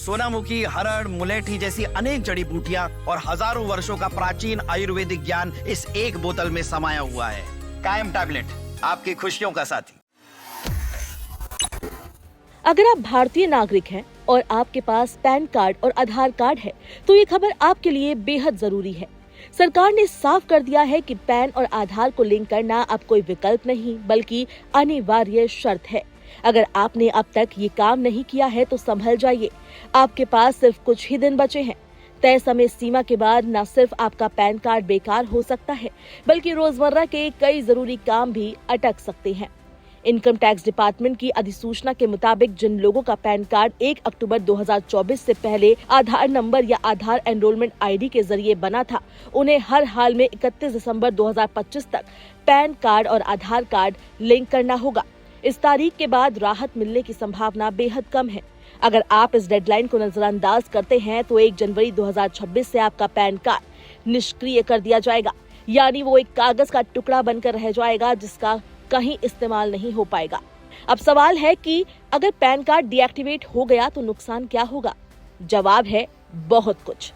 सोनामुखी, हरड़, मुलेठी जैसी अनेक जड़ी बूटियां और हजारों वर्षों का प्राचीन आयुर्वेदिक ज्ञान इस एक बोतल में समाया हुआ है। कायम टैबलेट, आपकी खुशियों का साथी। अगर आप भारतीय नागरिक हैं और आपके पास पैन कार्ड और आधार कार्ड है तो ये खबर आपके लिए बेहद जरूरी है। सरकार ने साफ कर दिया है कि पैन और आधार को लिंक करना अब कोई विकल्प नहीं बल्कि अनिवार्य शर्त है। अगर आपने अब तक ये काम नहीं किया है तो संभल जाइए, आपके पास सिर्फ कुछ ही दिन बचे हैं। तय समय सीमा के बाद न सिर्फ आपका पैन कार्ड बेकार हो सकता है बल्कि रोजमर्रा के कई जरूरी काम भी अटक सकते हैं। इनकम टैक्स डिपार्टमेंट की अधिसूचना के मुताबिक जिन लोगों का पैन कार्ड 1 अक्टूबर 2024 से पहले आधार नंबर या आधार एनरोलमेंट आईडी के जरिए बना था, उन्हें हर हाल में 31 दिसंबर 2025 तक पैन कार्ड और आधार कार्ड लिंक करना होगा। इस तारीख के बाद राहत मिलने की संभावना बेहद कम है। अगर आप इस डेडलाइन को नजरअंदाज करते हैं तो 1 जनवरी 2026 से आपका पैन कार्ड निष्क्रिय कर दिया जाएगा, यानी वो एक कागज का टुकड़ा बनकर रह जाएगा जिसका कहीं इस्तेमाल नहीं हो पाएगा। अब सवाल है कि अगर पैन कार्ड डीएक्टिवेट हो गया तो नुकसान क्या होगा? जवाब है बहुत कुछ।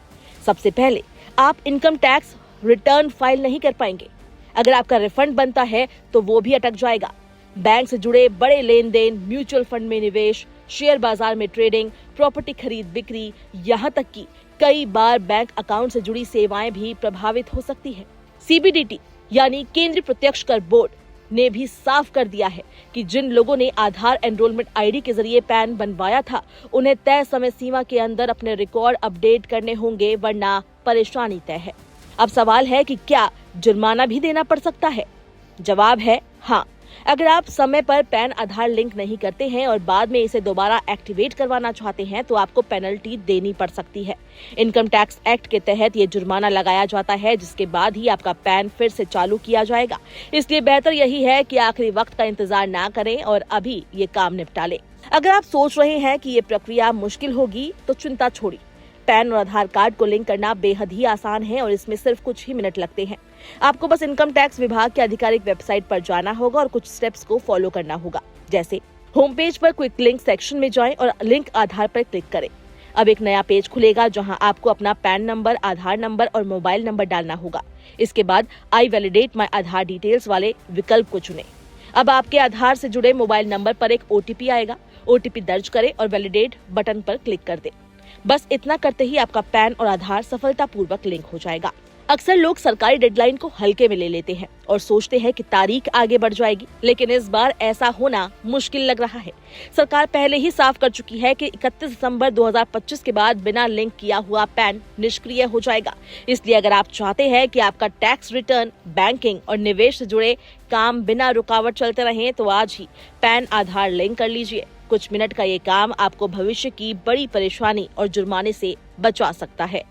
सबसे पहले आप इनकम टैक्स रिटर्न फाइल नहीं कर पाएंगे। अगर आपका रिफंड बनता है तो वो भी अटक जाएगा। बैंक से जुड़े बड़े लेन देन, म्यूचुअल फंड में निवेश, शेयर बाजार में ट्रेडिंग, प्रॉपर्टी खरीद बिक्री, यहाँ तक कि कई बार बैंक अकाउंट से जुड़ी सेवाएं भी प्रभावित हो सकती है। सीबीडीटी यानी केंद्रीय प्रत्यक्ष कर बोर्ड ने भी साफ कर दिया है कि जिन लोगों ने आधार एनरोलमेंट आईडी के जरिए पैन बनवाया था उन्हें तय समय सीमा के अंदर अपने रिकॉर्ड अपडेट करने होंगे, वरना परेशानी तय है। अब सवाल है कि क्या जुर्माना भी देना पड़ सकता है? जवाब है हाँ। अगर आप समय पर पैन आधार लिंक नहीं करते हैं और बाद में इसे दोबारा एक्टिवेट करवाना चाहते हैं तो आपको पेनल्टी देनी पड़ सकती है। इनकम टैक्स एक्ट के तहत ये जुर्माना लगाया जाता है, जिसके बाद ही आपका पैन फिर से चालू किया जाएगा। इसलिए बेहतर यही है कि आखिरी वक्त का इंतजार ना करें और अभी ये काम निपटा लें। अगर आप सोच रहे हैं कि ये प्रक्रिया मुश्किल होगी तो चिंता छोड़िए। पैन और आधार कार्ड को लिंक करना बेहद ही आसान है और इसमें सिर्फ कुछ ही मिनट लगते हैं। आपको बस इनकम टैक्स विभाग की आधिकारिक वेबसाइट पर जाना होगा और कुछ स्टेप्स को फॉलो करना होगा। जैसे होम पेज पर क्विक लिंक सेक्शन में जाएं और लिंक आधार पर क्लिक करें। अब एक नया पेज खुलेगा जहां आपको अपना पैन नंबर, आधार नंबर और मोबाइल नंबर डालना होगा। इसके बाद आई वैलिडेट माई आधार डिटेल्स वाले विकल्प को चुनें। अब आपके आधार से जुड़े मोबाइल नंबर पर एक ओटीपी आएगा। ओटीपी दर्ज करें और वैलिडेट बटन पर क्लिक कर दें। बस इतना करते ही आपका पैन और आधार सफलतापूर्वक लिंक हो जाएगा। अक्सर लोग सरकारी डेडलाइन को हल्के में ले लेते हैं और सोचते हैं कि तारीख आगे बढ़ जाएगी, लेकिन इस बार ऐसा होना मुश्किल लग रहा है। सरकार पहले ही साफ कर चुकी है कि 31 दिसंबर 2025 के बाद बिना लिंक किया हुआ पैन निष्क्रिय हो जाएगा। इसलिए अगर आप चाहते हैं कि आपका टैक्स रिटर्न, बैंकिंग और निवेश से जुड़े काम बिना रुकावट चलते रहें तो आज ही पैन आधार लिंक कर लीजिए। कुछ मिनट का ये काम आपको भविष्य की बड़ी परेशानी और जुर्माने से बचा सकता है।